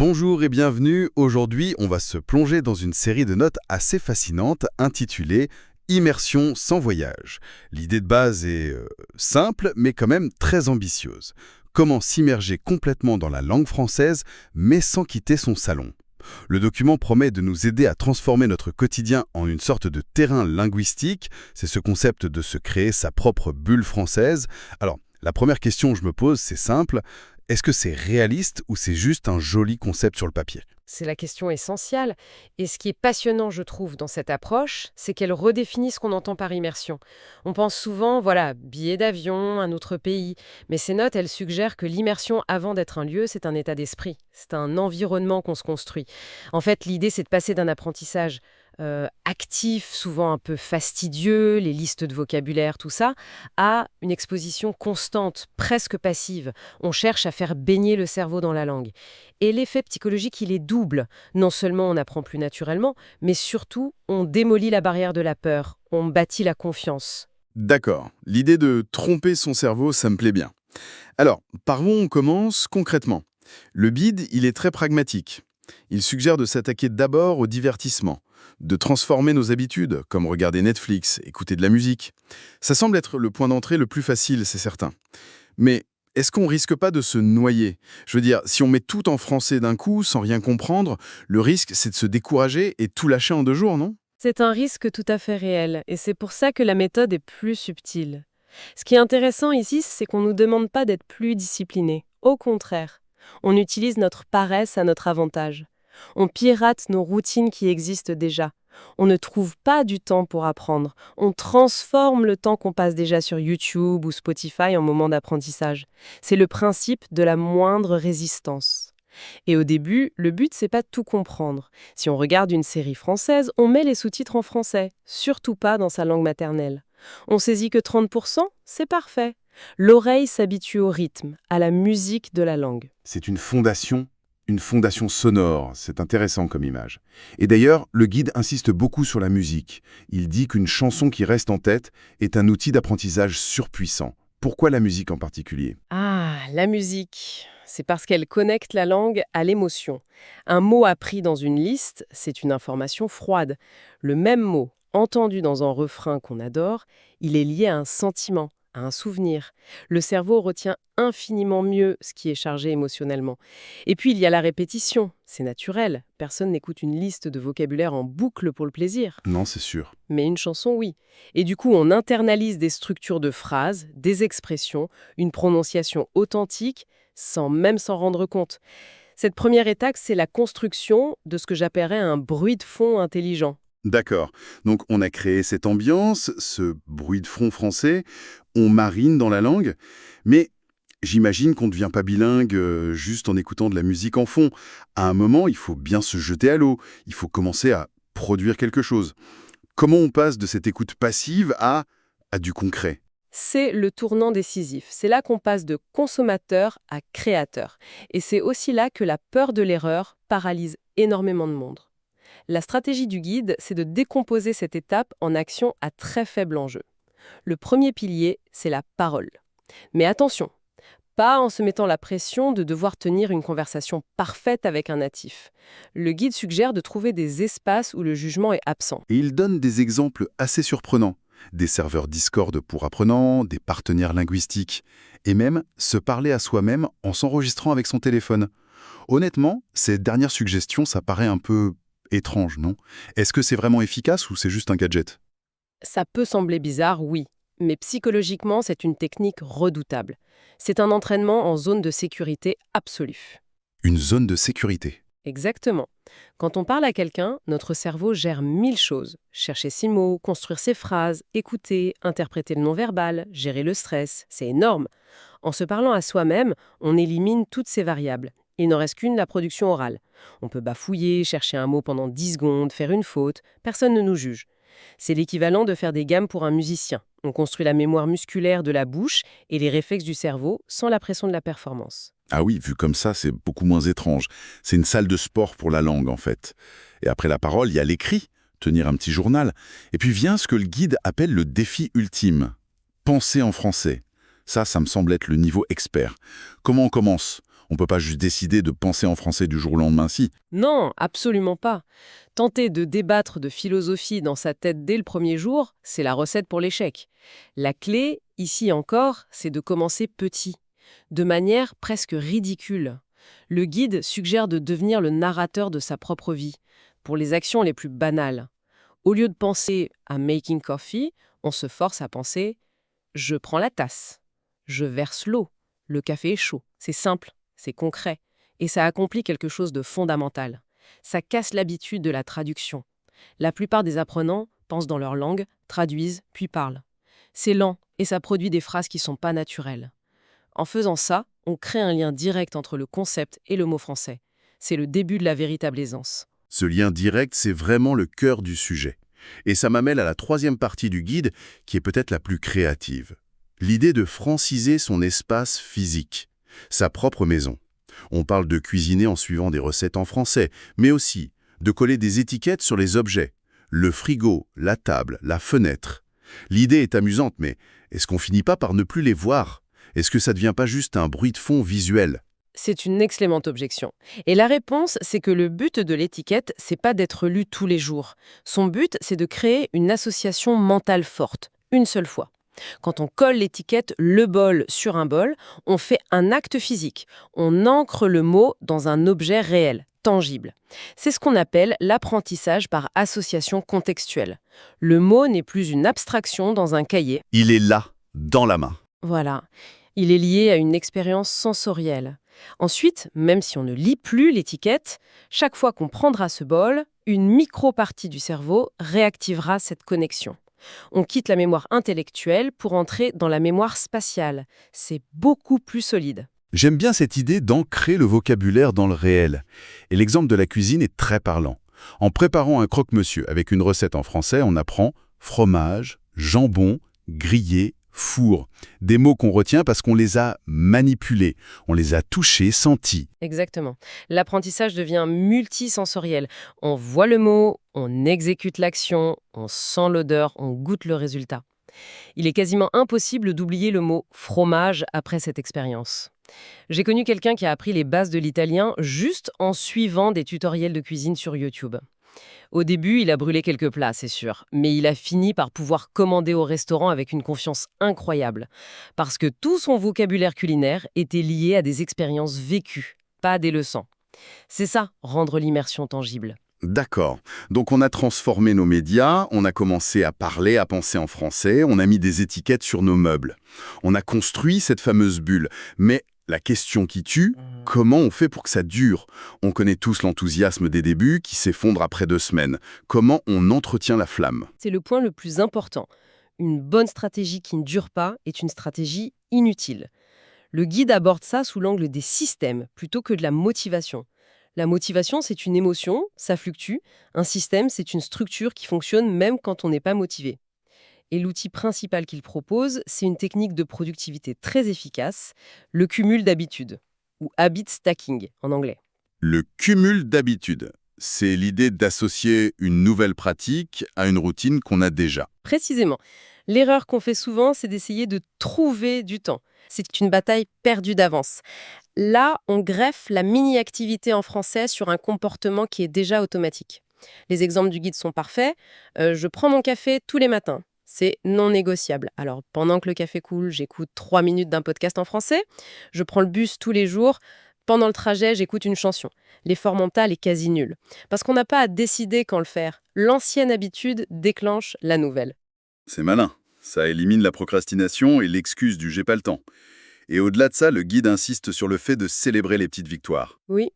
Bonjour et bienvenue. Aujourd'hui, on va se plonger dans une série de notes assez fascinantes intitulée Immersion sans voyage. L'idée de base est simple, mais quand même très ambitieuse. Comment s'immerger complètement dans la langue française, mais sans quitter son salon. Le document promet de nous aider à transformer notre quotidien en une sorte de terrain linguistique. C'est ce concept de se créer sa propre bulle française. Alors, la première question que je me pose, c'est simple. Est-ce que c'est réaliste ou c'est juste un joli concept sur le papier? C'est la question essentielle. Et ce qui est passionnant, je trouve, dans cette approche, c'est qu'elle redéfinit ce qu'on entend par immersion. On pense souvent, voilà, billet d'avion, un autre pays. Mais ces notes, elles suggèrent que l'immersion, avant d'être un lieu, c'est un état d'esprit. C'est un environnement qu'on se construit. En fait, l'idée, c'est de passer d'un apprentissage actif, souvent un peu fastidieux, les listes de vocabulaire, tout ça, à une exposition constante, presque passive. On cherche à faire baigner le cerveau dans la langue. Et l'effet psychologique, il est double. Non seulement on apprend plus naturellement, mais surtout, on démolit la barrière de la peur, on bâtit la confiance. D'accord. L'idée de tromper son cerveau, ça me plaît bien. Alors, par où on commence concrètement? Le bide, il est très pragmatique. Il suggère de s'attaquer d'abord au divertissement, de transformer nos habitudes, comme regarder Netflix, écouter de la musique. Ça semble être le point d'entrée le plus facile, c'est certain. Mais est-ce qu'on risque pas de se noyer? Je veux dire, si on met tout en français d'un coup, sans rien comprendre, le risque, c'est de se décourager et tout lâcher en 2 jours, non? C'est un risque tout à fait réel, et c'est pour ça que la méthode est plus subtile. Ce qui est intéressant ici, c'est qu'on ne nous demande pas d'être plus disciplinés. Au contraire, on utilise notre paresse à notre avantage. On pirate nos routines qui existent déjà. On ne trouve pas du temps pour apprendre. On transforme le temps qu'on passe déjà sur YouTube ou Spotify en moment d'apprentissage. C'est le principe de la moindre résistance. Et au début, le but, c'est pas de tout comprendre. Si on regarde une série française, on met les sous-titres en français, surtout pas dans sa langue maternelle. On saisit que 30%, c'est parfait. L'oreille s'habitue au rythme, à la musique de la langue. C'est une fondation sonore. C'est intéressant comme image. Et d'ailleurs, le guide insiste beaucoup sur la musique. Il dit qu'une chanson qui reste en tête est un outil d'apprentissage surpuissant. Pourquoi la musique en particulier? Ah, la musique. C'est parce qu'elle connecte la langue à l'émotion. Un mot appris dans une liste, c'est une information froide. Le même mot, entendu dans un refrain qu'on adore, il est lié à un sentiment, à un souvenir. Le cerveau retient infiniment mieux ce qui est chargé émotionnellement. Et puis il y a la répétition, c'est naturel. Personne n'écoute une liste de vocabulaire en boucle pour le plaisir. Non, c'est sûr. Mais une chanson, oui. Et du coup, on internalise des structures de phrases, des expressions, une prononciation authentique, sans même s'en rendre compte. Cette première étape, c'est la construction de ce que j'appellerais un bruit de fond intelligent. D'accord. Donc on a créé cette ambiance, ce bruit de fond français, on marine dans la langue, mais j'imagine qu'on ne devient pas bilingue juste en écoutant de la musique en fond. À un moment, il faut bien se jeter à l'eau, il faut commencer à produire quelque chose. Comment on passe de cette écoute passive à du concret? C'est le tournant décisif. C'est là qu'on passe de consommateur à créateur. Et c'est aussi là que la peur de l'erreur paralyse énormément de monde. La stratégie du guide, c'est de décomposer cette étape en actions à très faible enjeu. Le premier pilier, c'est la parole. Mais attention, pas en se mettant la pression de devoir tenir une conversation parfaite avec un natif. Le guide suggère de trouver des espaces où le jugement est absent. Et il donne des exemples assez surprenants. Des serveurs Discord pour apprenants, des partenaires linguistiques, et même se parler à soi-même en s'enregistrant avec son téléphone. Honnêtement, ces dernières suggestions, ça paraît un peu étrange, non? Est-ce que c'est vraiment efficace ou c'est juste un gadget? Ça peut sembler bizarre, oui, mais psychologiquement, c'est une technique redoutable. C'est un entraînement en zone de sécurité absolue. Une zone de sécurité. Exactement. Quand on parle à quelqu'un, notre cerveau gère 1000 choses. Chercher ses mots, construire ses phrases, écouter, interpréter le non-verbal, gérer le stress, c'est énorme. En se parlant à soi-même, on élimine toutes ces variables. Il n'en reste qu'une, la production orale. On peut bafouiller, chercher un mot pendant 10 secondes, faire une faute, personne ne nous juge. C'est l'équivalent de faire des gammes pour un musicien. On construit la mémoire musculaire de la bouche et les réflexes du cerveau sans la pression de la performance. Ah oui, vu comme ça, c'est beaucoup moins étrange. C'est une salle de sport pour la langue, en fait. Et après la parole, il y a l'écrit, tenir un petit journal. Et puis vient ce que le guide appelle le défi ultime. Penser en français. Ça me semble être le niveau expert. Comment on commence? On peut pas juste décider de penser en français du jour au lendemain, si. Non, absolument pas. Tenter de débattre de philosophie dans sa tête dès le premier jour, c'est la recette pour l'échec. La clé, ici encore, c'est de commencer petit, de manière presque ridicule. Le guide suggère de devenir le narrateur de sa propre vie, pour les actions les plus banales. Au lieu de penser à making coffee, on se force à penser « je prends la tasse, je verse l'eau, le café est chaud ». C'est simple, c'est concret, et ça accomplit quelque chose de fondamental. Ça casse l'habitude de la traduction. La plupart des apprenants pensent dans leur langue, traduisent, puis parlent. C'est lent, et ça produit des phrases qui sont pas naturelles. En faisant ça, on crée un lien direct entre le concept et le mot français. C'est le début de la véritable aisance. Ce lien direct, c'est vraiment le cœur du sujet. Et ça m'amène à la troisième partie du guide, qui est peut-être la plus créative. L'idée de franciser son espace physique, sa propre maison. On parle de cuisiner en suivant des recettes en français, mais aussi de coller des étiquettes sur les objets. Le frigo, la table, la fenêtre. L'idée est amusante, mais est-ce qu'on finit pas par ne plus les voir ? Est-ce que ça ne devient pas juste un bruit de fond visuel ? C'est une excellente objection. Et la réponse, c'est que le but de l'étiquette, c'est pas d'être lu tous les jours. Son but, c'est de créer une association mentale forte, une seule fois. Quand on colle l'étiquette «le bol» sur un bol, on fait un acte physique. On ancre le mot dans un objet réel, tangible. C'est ce qu'on appelle l'apprentissage par association contextuelle. Le mot n'est plus une abstraction dans un cahier. Il est là, dans la main. Voilà. Il est lié à une expérience sensorielle. Ensuite, même si on ne lit plus l'étiquette, chaque fois qu'on prendra ce bol, une micro-partie du cerveau réactivera cette connexion. On quitte la mémoire intellectuelle pour entrer dans la mémoire spatiale. C'est beaucoup plus solide. J'aime bien cette idée d'ancrer le vocabulaire dans le réel. Et l'exemple de la cuisine est très parlant. En préparant un croque-monsieur avec une recette en français, on apprend fromage, jambon, grillé, four. Des mots qu'on retient parce qu'on les a manipulés, on les a touchés, sentis. Exactement. L'apprentissage devient multisensoriel. On voit le mot, on exécute l'action, on sent l'odeur, on goûte le résultat. Il est quasiment impossible d'oublier le mot fromage après cette expérience. J'ai connu quelqu'un qui a appris les bases de l'italien juste en suivant des tutoriels de cuisine sur YouTube. Au début, il a brûlé quelques plats, c'est sûr, mais il a fini par pouvoir commander au restaurant avec une confiance incroyable, parce que tout son vocabulaire culinaire était lié à des expériences vécues, pas des leçons. C'est ça, rendre l'immersion tangible. D'accord. Donc on a transformé nos médias, on a commencé à parler, à penser en français, on a mis des étiquettes sur nos meubles. On a construit cette fameuse bulle. Mais la question qui tue, comment on fait pour que ça dure ? On connaît tous l'enthousiasme des débuts qui s'effondre après 2 semaines. Comment on entretient la flamme ? C'est le point le plus important. Une bonne stratégie qui ne dure pas est une stratégie inutile. Le guide aborde ça sous l'angle des systèmes plutôt que de la motivation. La motivation, c'est une émotion, ça fluctue. Un système, c'est une structure qui fonctionne même quand on n'est pas motivé. Et l'outil principal qu'il propose, c'est une technique de productivité très efficace, le cumul d'habitudes, ou habit stacking en anglais. Le cumul d'habitudes. C'est l'idée d'associer une nouvelle pratique à une routine qu'on a déjà. Précisément. L'erreur qu'on fait souvent, c'est d'essayer de trouver du temps. C'est une bataille perdue d'avance. Là, on greffe la mini-activité en français sur un comportement qui est déjà automatique. Les exemples du guide sont parfaits. Je prends mon café tous les matins. C'est non négociable. Alors, pendant que le café coule, j'écoute 3 minutes d'un podcast en français. Je prends le bus tous les jours. Pendant le trajet, j'écoute une chanson. L'effort mental est quasi nul. Parce qu'on n'a pas à décider quand le faire. L'ancienne habitude déclenche la nouvelle. C'est malin. Ça élimine la procrastination et l'excuse du « j'ai pas le temps ». Et au-delà de ça, le guide insiste sur le fait de célébrer les petites victoires. Oui,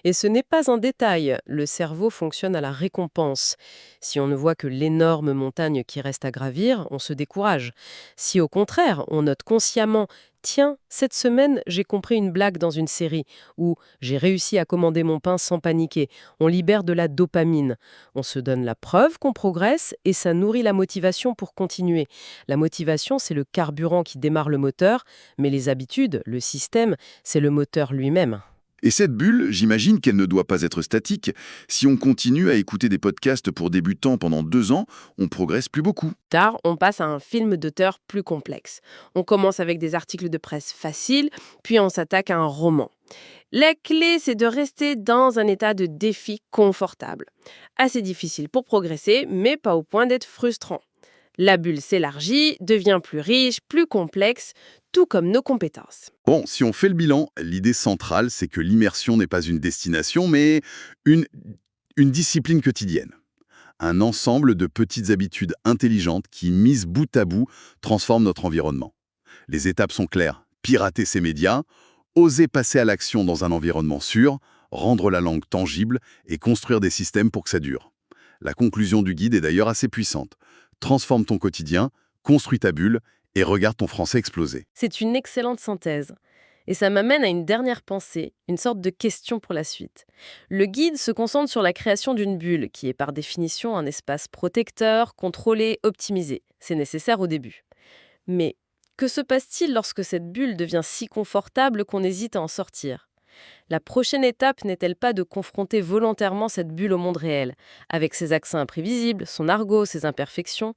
et ce n'est pas un détail. Le cerveau fonctionne à la récompense. Si on ne voit que l'énorme montagne qui reste à gravir, on se décourage. Si au contraire, on note consciemment « Tiens, cette semaine, j'ai compris une blague dans une série » ou « J'ai réussi à commander mon pain sans paniquer », on libère de la dopamine. On se donne la preuve qu'on progresse et ça nourrit la motivation pour continuer. La motivation, c'est le carburant qui démarre le moteur, mais les habitudes, le système, c'est le moteur lui-même. Et cette bulle, j'imagine qu'elle ne doit pas être statique. Si on continue à écouter des podcasts pour débutants pendant 2 ans, on progresse plus beaucoup. Tard, on passe à un film d'auteur plus complexe. On commence avec des articles de presse faciles, puis on s'attaque à un roman. La clé, c'est de rester dans un état de défi confortable. Assez difficile pour progresser, mais pas au point d'être frustrant. La bulle s'élargit, devient plus riche, plus complexe, tout comme nos compétences. Bon, si on fait le bilan, l'idée centrale, c'est que l'immersion n'est pas une destination, mais une, une discipline quotidienne. Un ensemble de petites habitudes intelligentes qui, mises bout à bout, transforment notre environnement. Les étapes sont claires. Pirater ses médias, oser passer à l'action dans un environnement sûr, rendre la langue tangible et construire des systèmes pour que ça dure. La conclusion du guide est d'ailleurs assez puissante. Transforme ton quotidien, construis ta bulle et regarde ton français exploser. C'est une excellente synthèse. Et ça m'amène à une dernière pensée, une sorte de question pour la suite. Le guide se concentre sur la création d'une bulle, qui est par définition un espace protecteur, contrôlé, optimisé. C'est nécessaire au début. Mais que se passe-t-il lorsque cette bulle devient si confortable qu'on hésite à en sortir? La prochaine étape n'est-elle pas de confronter volontairement cette bulle au monde réel, avec ses accents imprévisibles, son argot, ses imperfections?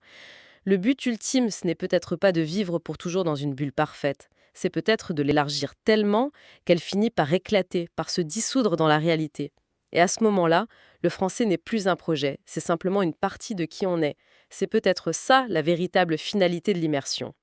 Le but ultime, ce n'est peut-être pas de vivre pour toujours dans une bulle parfaite, c'est peut-être de l'élargir tellement qu'elle finit par éclater, par se dissoudre dans la réalité. Et à ce moment-là, le français n'est plus un projet, c'est simplement une partie de qui on est. C'est peut-être ça la véritable finalité de l'immersion.